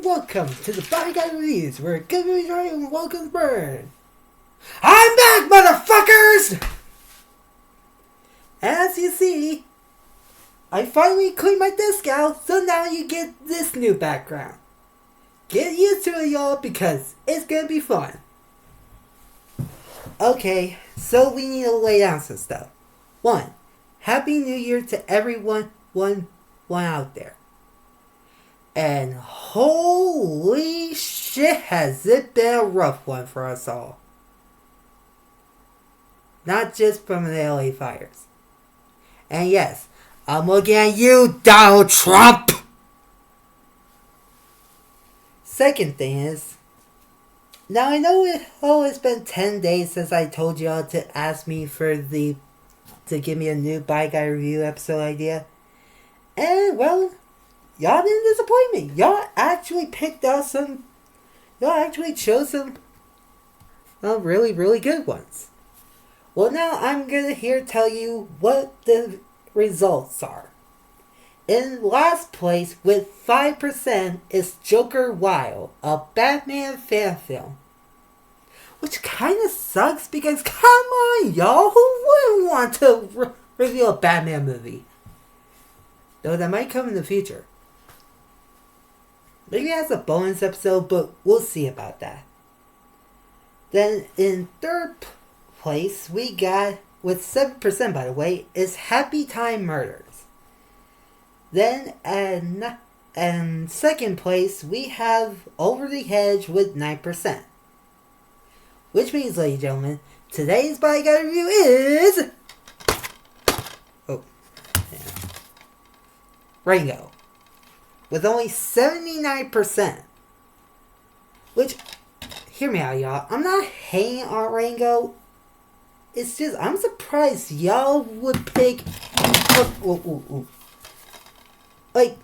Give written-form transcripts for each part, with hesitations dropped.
and welcome to the Body Guy Reviews, where good movies are and welcome burn. I'm back, motherfuckers! As you see, I finally cleaned my disc out, so now you get this new background. Get used to it, y'all, because it's gonna be fun. Okay, so we need to lay down some stuff. 1. Happy New Year to everyone, one out there. And holy shit, has it been a rough one for us all. Not just from the LA fires. And yes, I'm looking at you, Donald Trump! Second thing is, now I know it's been 10 days since I told y'all to ask me to give me a new Bye Guy review episode idea. And well, y'all didn't disappoint me. Y'all actually chose some really, really good ones. Well, now I'm gonna tell you what the results are. In last place with 5% is Joker Wild, a Batman fan film. Which kinda sucks because, come on y'all, who wouldn't want to review a Batman movie? Though that might come in the future. Maybe as a bonus episode, but we'll see about that. Then in third place, we got, with 7% by the way, is Happy Time Murders. Then in second place, we have Over the Hedge with 9%. Which means, ladies and gentlemen, today's Body Guy review is... Rango. With only 79%. Which, hear me out, y'all. I'm not hating on Rango. It's just, I'm surprised y'all would pick... Like,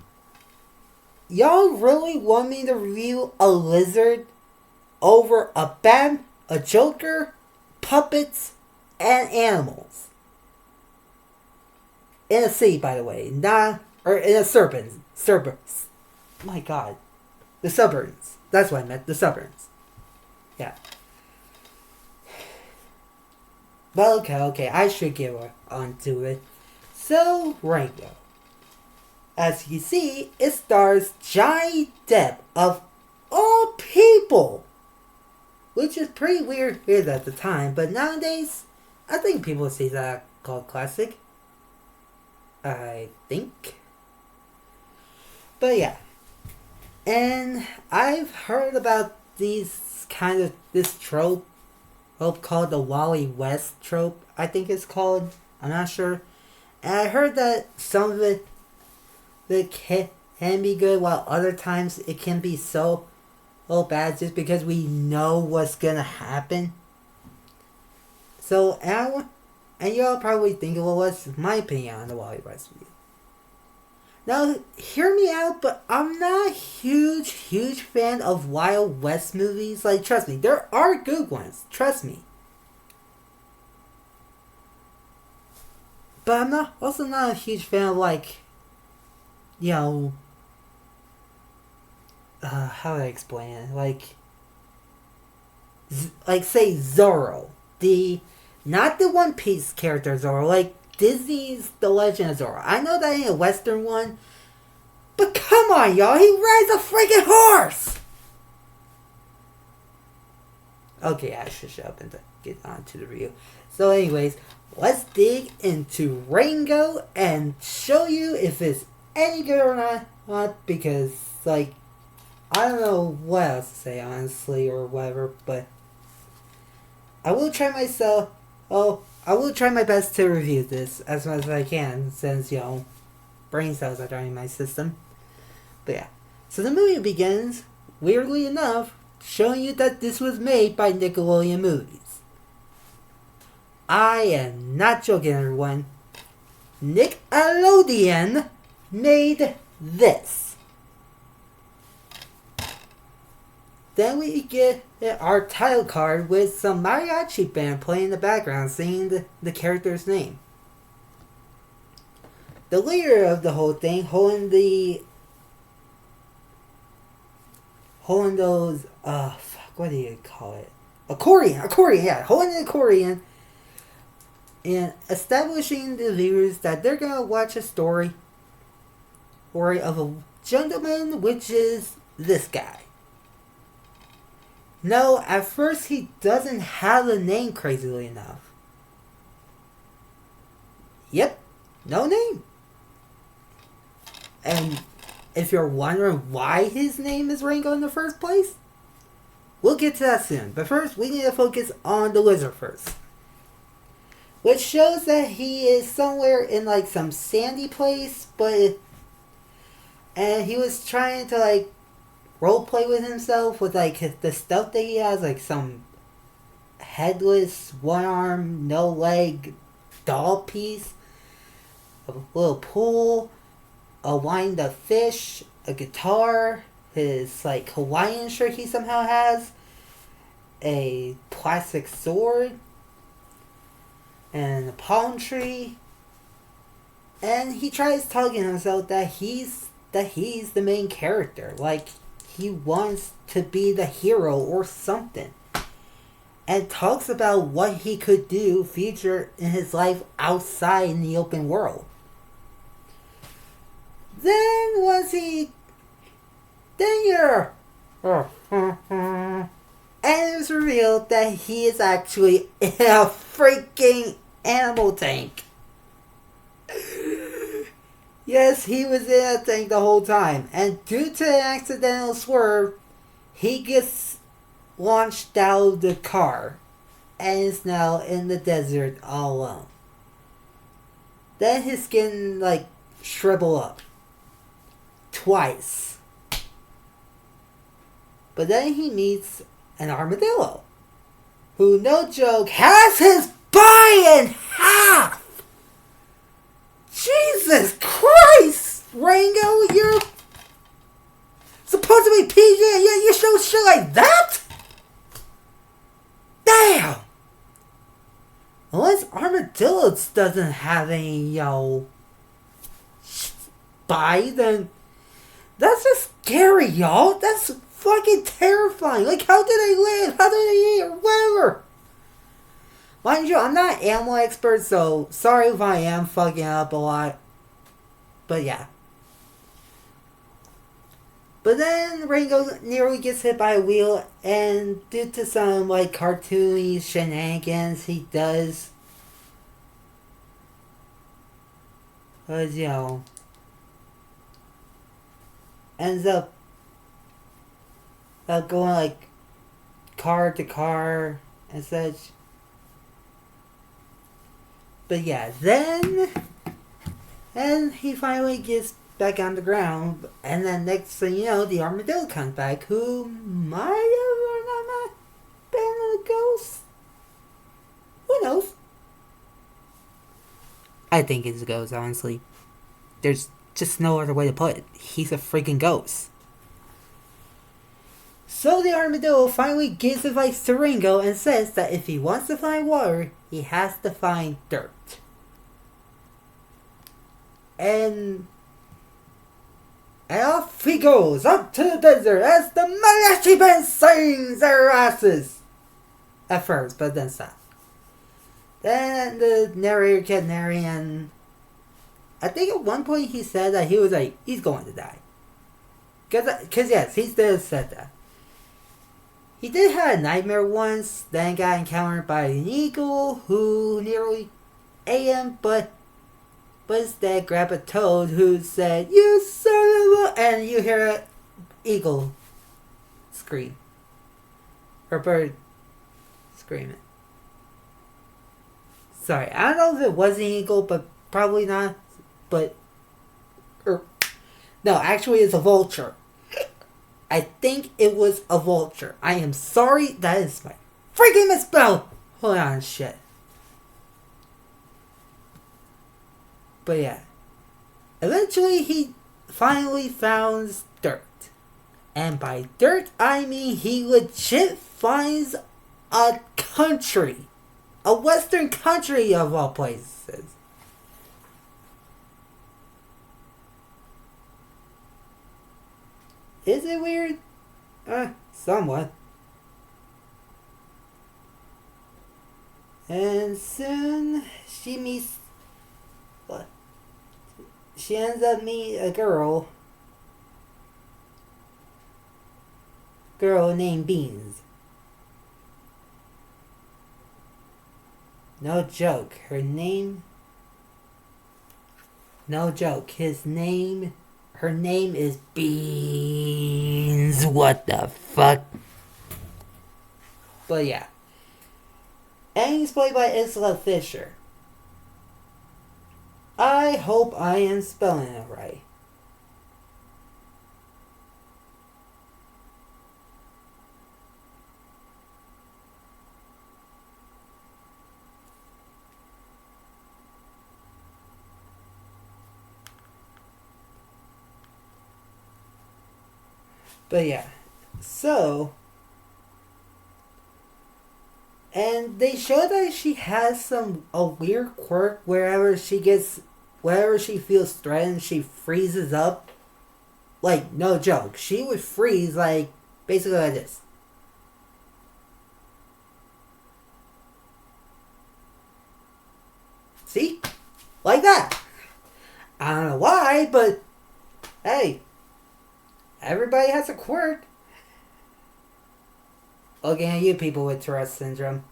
y'all really want me to review a lizard over a bat, a Joker, puppets, and animals. In a city, by the way. Or in a suburbs. My god. The suburbs. That's what I meant. The suburbs. Yeah. But okay. I should get on to it. So, Rango. As you see, it stars Johnny Depp of all people. Which is pretty weird at the time. But nowadays, I think people see that called classic. I think. But yeah. And I've heard about this trope called the Wally West trope, I think it's called. I'm not sure. And I heard that some of it can be good, while other times it can be so bad just because we know what's gonna happen. So, and y'all probably think, well, what's my opinion on the Wally West movie? Now, hear me out, but I'm not a huge fan of Wild West movies. Like, trust me, there are good ones. Trust me. But I'm also not a huge fan of, like, you know, how do I explain it? Like say Zorro. Not the One Piece character Zorro, like Disney's The Legend of Zorro. I know that ain't a Western one, but come on, y'all, he rides a freaking horse! Okay, I should shut up and get on to the review. So anyways, let's dig into Rango and show you if it's any good or not, because, like, I don't know what else to say, honestly, or whatever, but I will try my best to review this as much as I can, since, brain cells are dying in my system. But yeah, so the movie begins, weirdly enough, showing you that this was made by Nickelodeon Movies. I am not joking, everyone. Nickelodeon made this. Then we get our title card with some mariachi band playing in the background singing the character's name. The leader of the whole thing, holding the holding those, fuck, what do you call it? Accordion, yeah, holding an accordion and establishing the viewers that they're gonna watch a story of a gentleman, which is this guy. No, at first he doesn't have a name, crazily enough. Yep, no name. And if you're wondering why his name is Rango in the first place, we'll get to that soon. But first, we need to focus on the lizard first. Which shows that he is somewhere in like some sandy place, and he was trying to like roleplay with himself with like the stuff that he has, like some headless, one arm, no leg doll piece, a little pool, a wind up fish, a guitar, his like Hawaiian shirt he somehow has, a plastic sword, and a palm tree. And he tries telling himself that he's the main character, like he wants to be the hero or something, and talks about what he could do future in his life outside in the open world. Then and it's revealed that he is actually in a freaking animal tank. Yes, he was in a tank the whole time, and due to an accidental swerve, he gets launched out of the car and is now in the desert all alone. Then his skin like shriveled up twice. But then he meets an armadillo, who, no joke, has his body in half! Jesus Christ! Rango, you're supposed to be PG and yet you show shit like that? Damn! Unless Armadillo doesn't have any, body, then that's just scary, y'all. That's fucking terrifying. Like, how did they live? How did they eat? Or whatever. Mind you, I'm not an animal expert, so sorry if I am fucking up a lot. But yeah. But then Rango nearly gets hit by a wheel, and due to some like cartoony shenanigans he does, ends up going like car to car and such. But yeah, then he finally gets back on the ground, and then next thing you know, the armadillo comes back, who might have or not been a ghost. Who knows? I think it's a ghost, honestly. There's just no other way to put it. He's a freaking ghost. So the armadillo finally gives advice to Rango and says that if he wants to find water, he has to find dirt. And off he goes up to the desert as the mariachi band sings their asses. At first, but then stops. Then the narrator kept narrating, and I think at one point he said that he was like, he's going to die. Because yes, he still said that. He did have a nightmare once, then got encountered by an eagle who nearly ate him, but instead grabbed a toad who said, "You son of a," and you hear an eagle scream. Or bird screaming. Sorry, I don't know if it was an eagle, but probably not. No, actually it's a vulture. I think it was a vulture. I am sorry, that is my freaking misspell. Hold on, shit. But yeah. Eventually he finally found dirt. And by dirt, I mean he legit finds a country. A western country of all places. Is it weird? Somewhat. And soon she meets. She ends up meeting a girl named Beans. No joke. No joke. Her name is Beans. What the fuck? But yeah. And he's played by Isla Fisher. I hope I am spelling it right. But yeah. So, and they show that she has a weird quirk wherever she feels threatened, she freezes up. Like, no joke. She would freeze, like, basically like this. See? Like that. I don't know why, but hey, everybody has a quirk. Looking at you people with Tourette syndrome.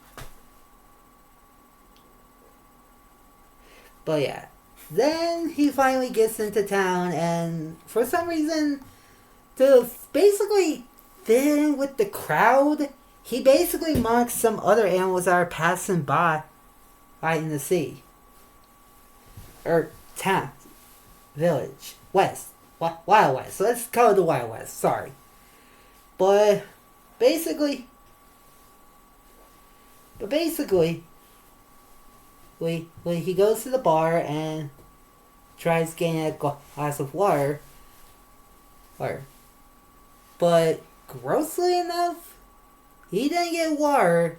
But yeah. Then he finally gets into town, and for some reason, to basically fit in with the crowd, he basically mocks some other animals that are passing by in the sea. Or town. Village. West. Wild West. So let's call it the Wild West. Sorry. But basically, when he goes to the bar and tries getting a glass of water, but grossly enough, he didn't get water.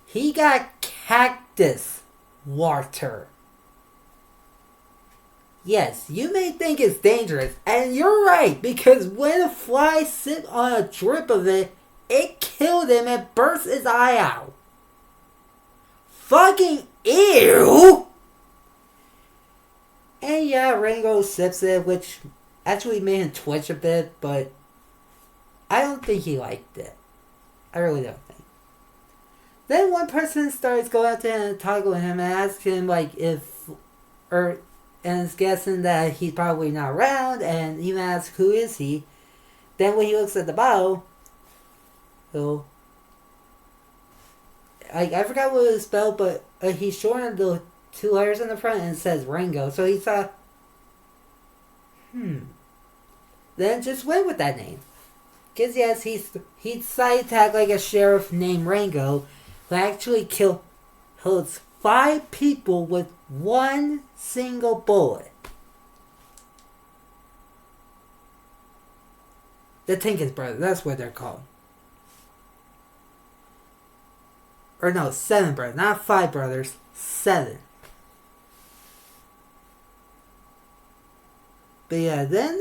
He got cactus water. Yes, you may think it's dangerous, and you're right, because when a fly sit on a drip of it, it killed him and burst his eye out. Fucking ew! And yeah, Rango sips it, which actually made him twitch a bit, but I don't think he liked it. I really don't think. Then one person starts going out there and talking with him and asks him, like, and is guessing that he's probably not around, and even asks who is he. Then when he looks at the bottle, I forgot what it was spelled, but he's shortened the two letters in the front and it says Rango. So he thought, then just went with that name. Because yes, he decided to act like a sheriff named Rango, who actually killed 5 people with one single bullet. The Tinkins brothers, that's what they're called. Or no, 7 brothers, not 5 brothers, 7. But yeah, then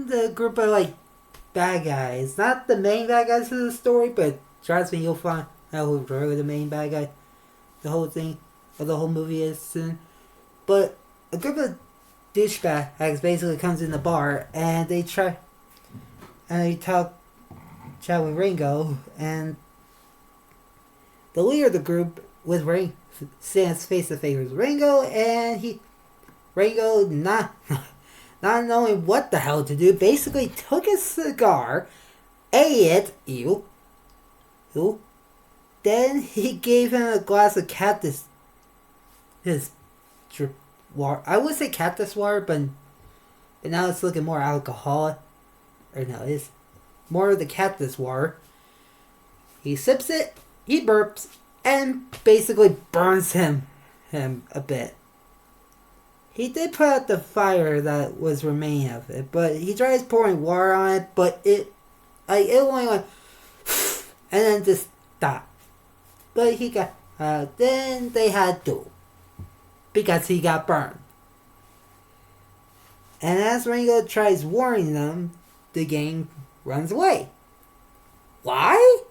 the group of like bad guys, not the main bad guys of the story, but trust me, you'll find out who really the main bad guy, the whole thing, or the whole movie is soon. But a group of douchebags basically comes in the bar and they chat with Rango, and the leader of the group with stands face to face with Rango, and Rango not knowing what the hell to do, basically took a cigar, ate it, then he gave him a glass of cactus, water. I would say cactus water, but now it's looking more alcoholic. Or no, it's more of the cactus water. He sips it, he burps, and basically burns him a bit. He did put out the fire that was remaining of it, but he tries pouring water on it, but it only went and then just stopped. But he got then they had to, because he got burned. And as Rango tries warning them, the gang runs away. Why?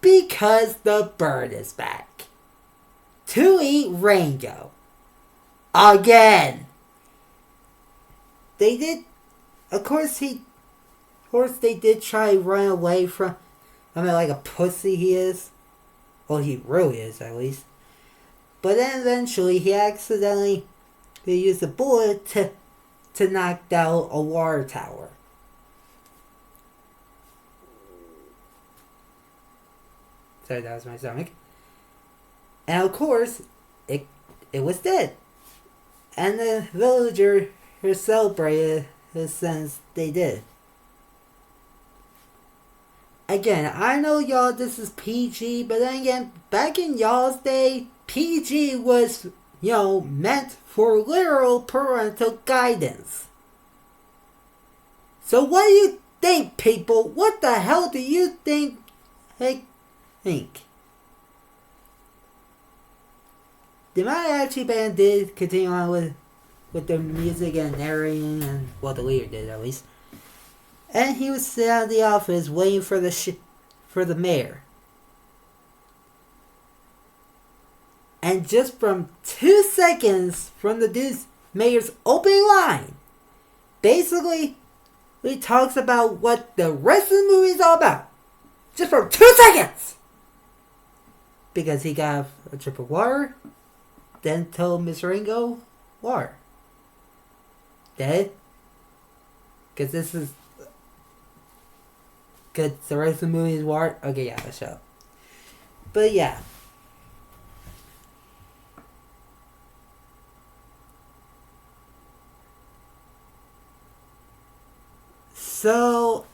Because the bird is back to eat Rango. Again. They did, of course they did try to run away from, like a pussy he is. Well, he really is, at least. But then eventually he accidentally used a bullet to knock down a water tower. Sorry, that was my stomach. And of course, it was dead. And the villager celebrated since they did. Again, I know y'all this is PG, but then again, back in y'all's day, PG was, meant for literal parental guidance. So what do you think, people? What the hell do you think? They might actually band did continue on with the music and narrating, and the leader did at least. And he was sitting at the office waiting for the mayor. And just from 2 seconds from the mayor's opening line, basically, he talks about what the rest of the movie is all about. Just from 2 seconds! Because he got a trip of water, then told Miss Rango, water. Dead? Because because the rest of the movie is water. Okay, yeah, let's show. But yeah. So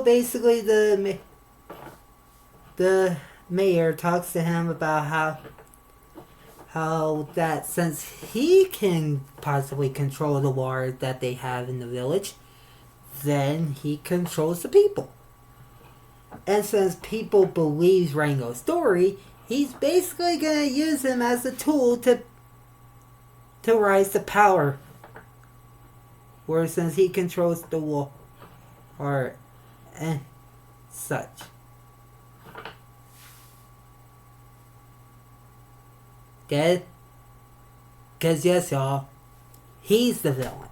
basically the mayor talks to him about how that since he can possibly control the water that they have in the village, then he controls the people. And since people believe Rango's story, he's basically gonna use him as a tool to rise to power. Where since he controls the water and such. Get it? Because yes, y'all, he's the villain.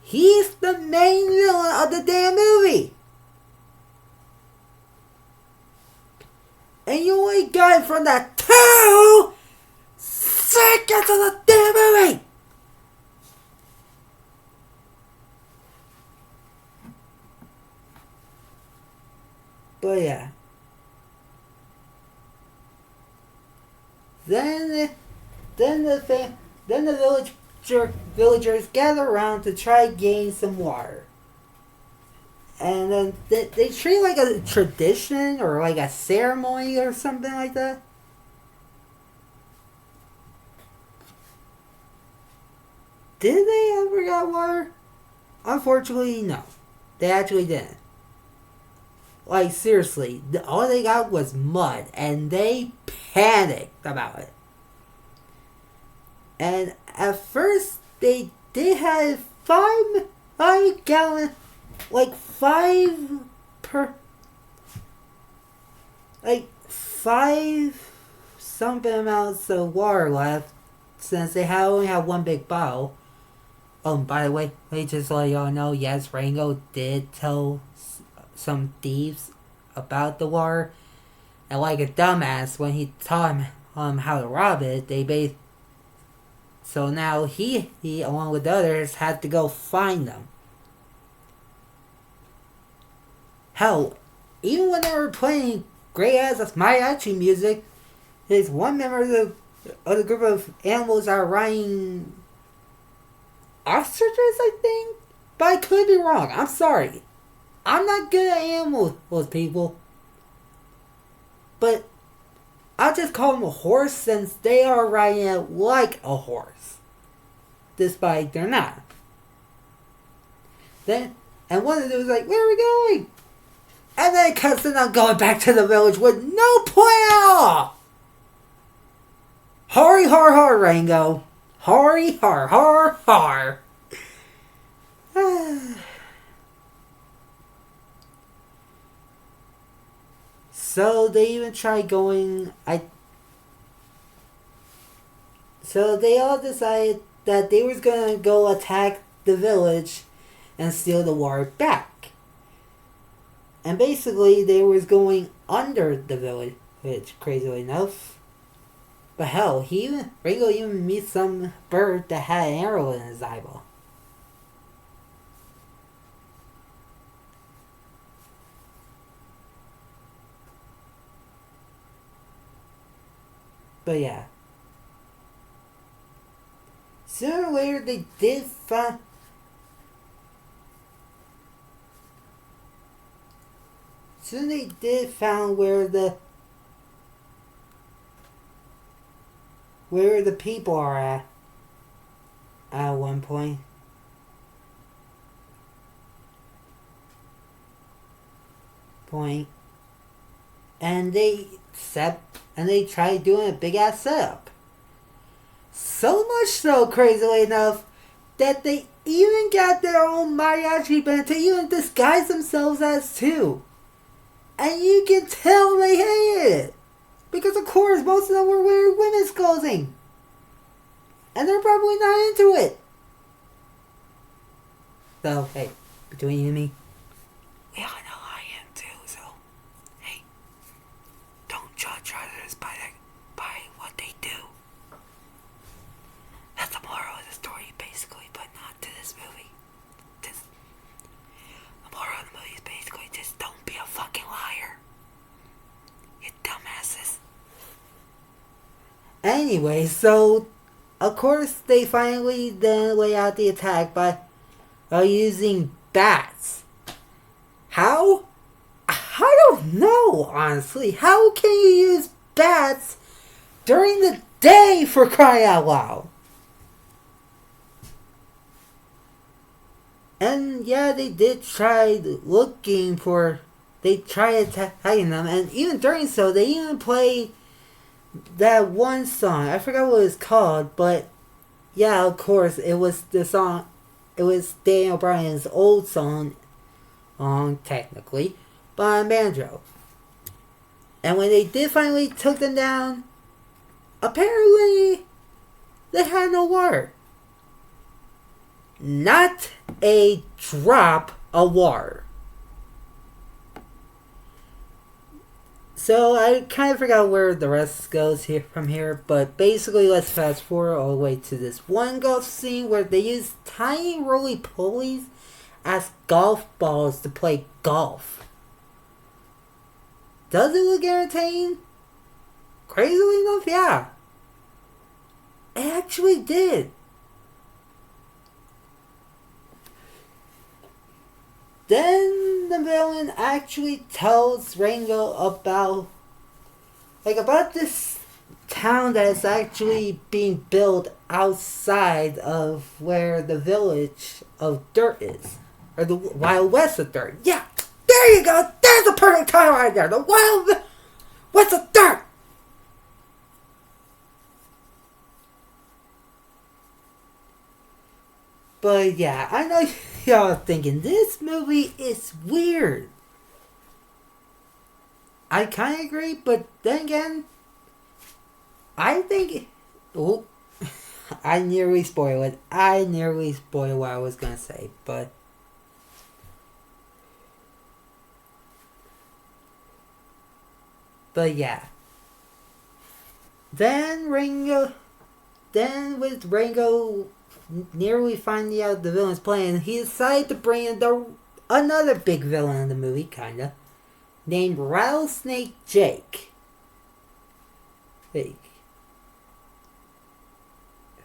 He's the main villain of the damn movie. And you only got it from that 2 seconds of the damn movie. But yeah. Then the villagers gather around to try to gain some water. And then they treat like a tradition or like a ceremony or something like that. Did they ever get water? Unfortunately, no. They actually didn't. Like, seriously, all they got was mud, and they panicked about it. And at first, they did have 5 gallon, like 5 per, like 5 something amounts of water left, since they only had 1 big bottle. By the way, let me just let y'all know, yes, Rango did tell some thieves about the water, and like a dumbass, when he taught him how to rob it, so now he along with the others had to go find them. Hell, even when they were playing great ass mariachi music, there's one member of the group of animals that are riding ostriches, I think, but I could be wrong. I'm sorry. I'm not good at animals, people. But I'll just call them a horse since they are riding it like a horse. Despite they're not. And one of them was like, where are we going? And then it cuts in on going back to the village with no plan at all. Hari har har, Rango. Hari har har har. So they even tried going. So they all decided that they was gonna go attack the village and steal the water back. And basically, they was going under the village, crazily enough. But hell, Rango even meets some bird that had an arrow in his eyeball. But yeah. Sooner or later, they did find. Soon they did found where the people are at one point. And they tried doing a big ass setup. So much so, crazily enough, that they even got their own mariachi band to even disguise themselves as too. And you can tell they hated it. Because of course most of them were wearing women's clothing. And they're probably not into it. So, hey, between you and me, we all know I am too, so, hey, don't judge others by what they do. That's the moral of the story, basically, but not to this movie. The moral of the movie is basically just don't be a fucking liar. You dumbasses. Anyway, so, of course, they finally then lay out the attack by using bats. How? I don't know, honestly. How can you use bats during the day, for crying out loud? And yeah, they did try looking for. They tried attacking them, and even during so, they even played that one song. I forgot what it was called, but yeah, of course, it was the song. It was Daniel Bryan's old song, technically, by banjo. And when they did finally took them down, apparently they had no water. Not a drop of water. So I kind of forgot where the rest goes here from here, but basically let's fast forward all the way to this one golf scene where they use tiny roly-polies as golf balls to play golf. Does it look entertaining? Crazily enough, yeah. It actually did. Then the villain actually tells Rango about this town that is actually being built outside of where the village of Dirt is. Or the Wild West of Dirt. Yeah, there you go. There's a perfect title right there. The Wild West of Dirt. But yeah, I know y'all are thinking this movie is weird. I kind of agree, but then again, I think. Oh, I nearly spoiled it. I nearly spoiled what I was gonna say, but. But yeah. Then with Rango nearly finding out the villain's plan, he decided to bring in another big villain in the movie, kinda, named Rattlesnake Jake.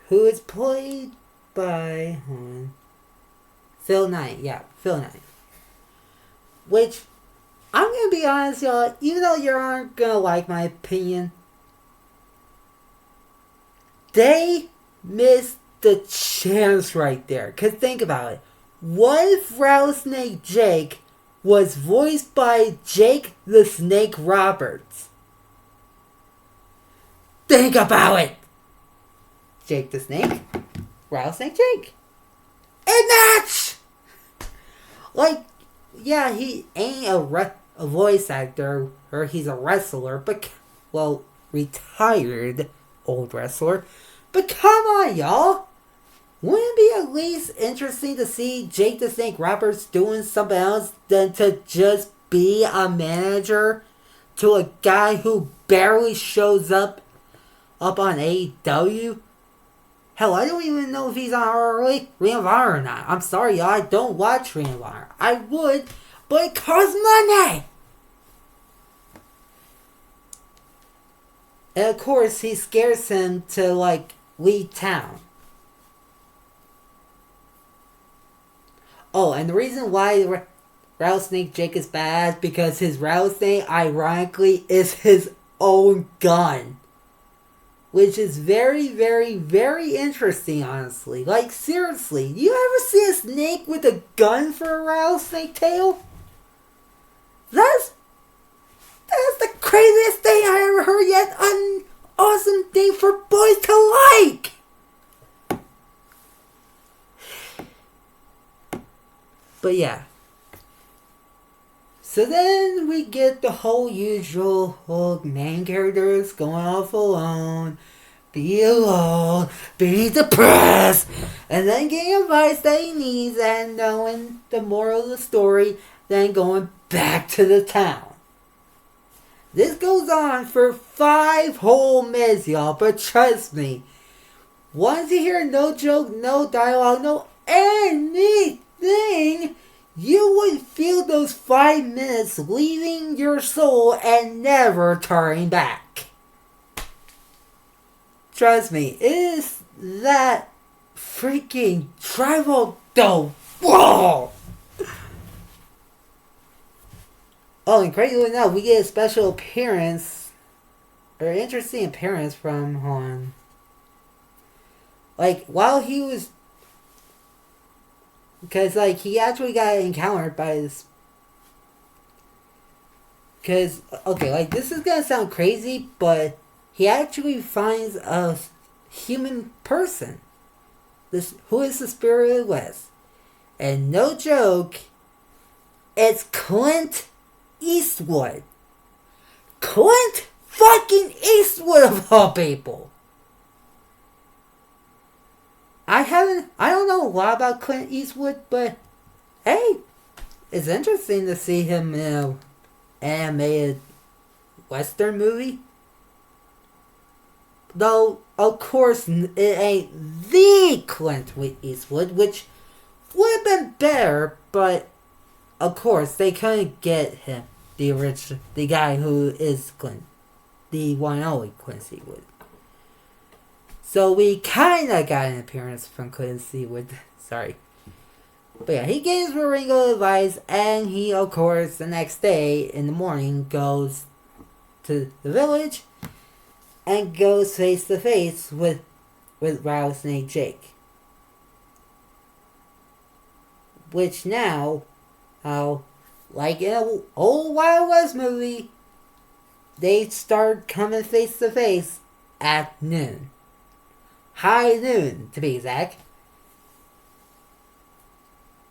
Who is played by Phil Knight. Yeah, Phil Knight. Which, I'm gonna be honest, y'all, even though you aren't gonna like my opinion, they missed the chance right there. Cause think about it. What if Rattlesnake Jake was voiced by Jake the Snake Roberts? Think about it! Jake the Snake, Rattlesnake Jake. And match! Like, yeah, he ain't a voice actor, or he's a wrestler, but, well, retired old wrestler. But come on, y'all! Wouldn't it be at least interesting to see Jake the Snake Roberts doing something else than to just be a manager to a guy who barely shows up on AEW? Hell, I don't even know if he's on Ring of Honor or not. I'm sorry, y'all, I don't watch Ring of Honor. I would, but it costs money! And of course, he scares him to, like, leave town. Oh, and the reason why Rattlesnake Jake is bad, because his rattlesnake, ironically, is his own gun. Which is very, very, very interesting, honestly. Like, seriously, you ever see a snake with a gun for a rattlesnake tail? That's the craziest thing I ever heard yet. An awesome thing for boys to like! But yeah. So then we get the whole usual old main characters going off alone, be depressed, and then getting advice that he needs and knowing the moral of the story, then going back to the town. This goes on for 5 whole minutes, y'all, but trust me, once you hear no joke, no dialogue, no anything, you would feel those 5 minutes leaving your soul and never turning back. Trust me, it is that freaking tribal dope. Whoa! Oh, and crazy enough, we get a special appearance, or interesting appearance from Hon. Like, while he was, because, like, he actually got encountered by this, because, okay, like, this is gonna sound crazy, but he actually finds a human person, this who is the Spirit of the West, and no joke, it's Clint Eastwood. Clint fucking Eastwood, of all people. I don't know a lot about Clint Eastwood, but hey, it's interesting to see him in an animated Western movie. Though, of course, it ain't the Clint Eastwood, which would have been better, but of course, they couldn't get him, the guy who is Clint, the one and only Clint Eastwood. So we kinda got an appearance from Clint Eastwood, sorry. But yeah, he gives Rango advice, and he, of course, the next day in the morning goes to the village and goes face to face with Rattlesnake Jake. Which now, like in an old Wild West movie, they start coming face to face at noon. High noon, to be exact.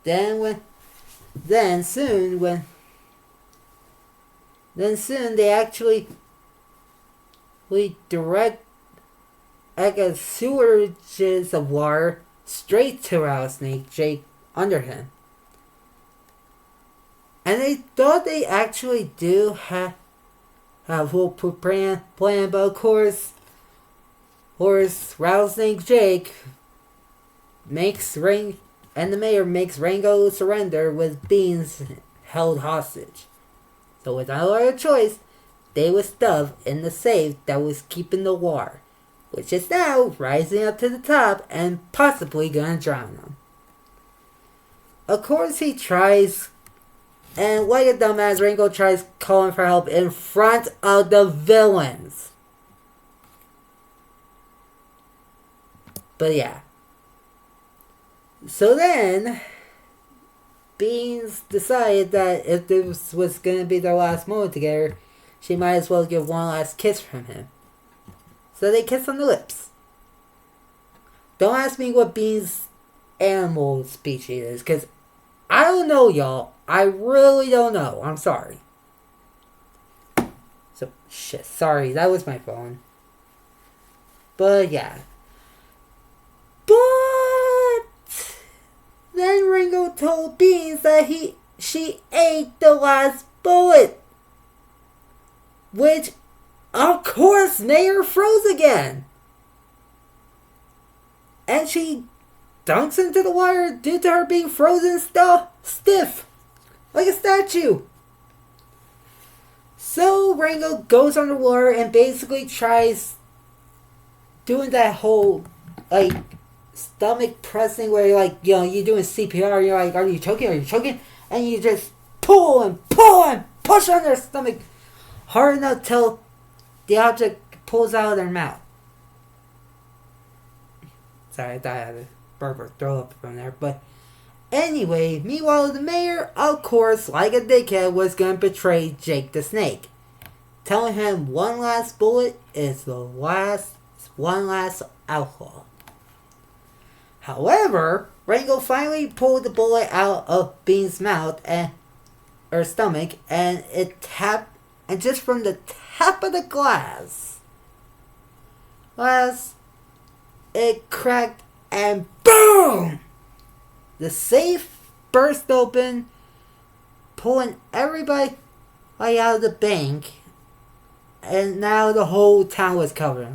Then soon they actually direct like a sewages of water straight to Rattlesnake Jake under him. And they thought they actually do have a full plan, but of course, Rattlesnake Jake makes and the mayor makes Rango surrender with Beans held hostage. So without other choice, they were stuffed in the safe that was keeping the water, which is now rising up to the top and possibly gonna drown them. Of course he tries, and like a dumbass, Rango tries calling for help in front of the villains. But yeah. So then, Beans decided that if this was going to be their last moment together, she might as well get one last kiss from him. So they kiss on the lips. Don't ask me what Bean's animal species is, because I don't know, y'all. I really don't know. I'm sorry. So, shit, sorry, that was my phone. But, yeah. But then Rango told Beans that she ate the last bullet. Which, of course, made her froze again. And she dunks into the water due to her being frozen stiff. Like a statue. So Rango goes underwater and basically tries doing that whole, like, stomach pressing where you're like, you're doing CPR, you're like, are you choking? And you just pull and push on their stomach hard enough till the object pulls out of their mouth. Sorry, I thought I had a burp or throw up from there, but anyway, meanwhile the mayor, of course, like a dickhead, was gonna betray Jake the Snake, telling him one last bullet is the one last outlaw. However, Rango finally pulled the bullet out of Bean's mouth or stomach, and it tapped, and just from the tap of the glass, it cracked and boom! The safe burst open, pulling everybody out of the bank, and now the whole town was covered.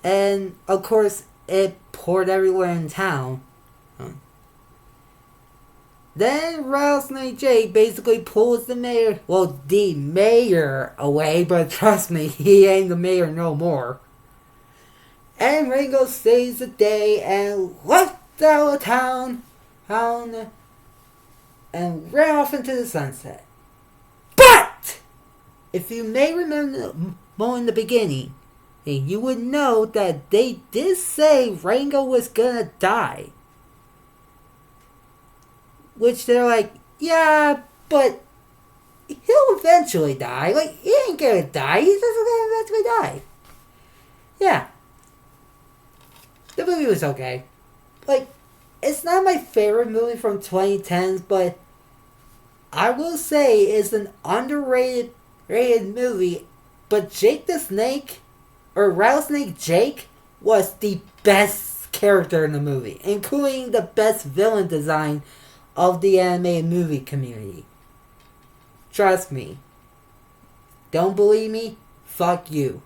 And of course, it poured everywhere in town. Then Rattlesnake Jake basically pulls the mayor away, but trust me, he ain't the mayor no more. And Rango saves the day and left out of town and ran off into the sunset. But if you may remember more in the beginning, you would know that they did say Rango was gonna die. Which they're like, yeah, but he'll eventually die. Like, he ain't gonna die, he's just gonna eventually die. Yeah. The movie was okay. Like, it's not my favorite movie from 2010s, but I will say it's an underrated movie. But Jake the Snake, or Rattlesnake Jake, was the best character in the movie, including the best villain design of the animated movie community. Trust me. Don't believe me? Fuck you.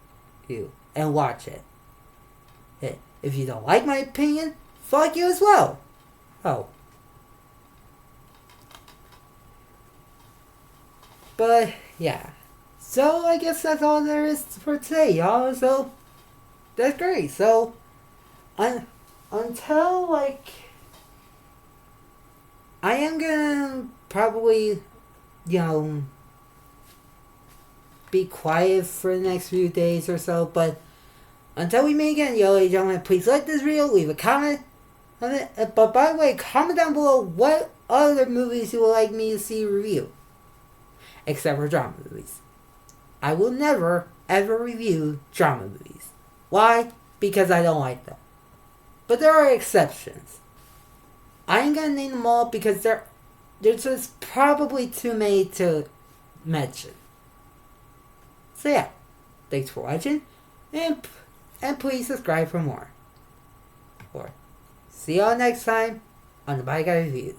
And watch it. If you don't like my opinion, fuck you as well. Oh. But, yeah. So, I guess that's all there is for today, y'all. So, that's great. So, until, like, I am gonna probably, be quiet for the next few days or so, but until we meet again, ladies and gentlemen, please like this video, leave a comment on it. But by the way, comment down below what other movies you would like me to see review. Except for drama movies. I will never, ever review drama movies. Why? Because I don't like them. But there are exceptions. I ain't gonna name them all because there's just probably too many to mention. So yeah, thanks for watching, and please subscribe for more. Or see y'all next time on the Bye Guy Reviews.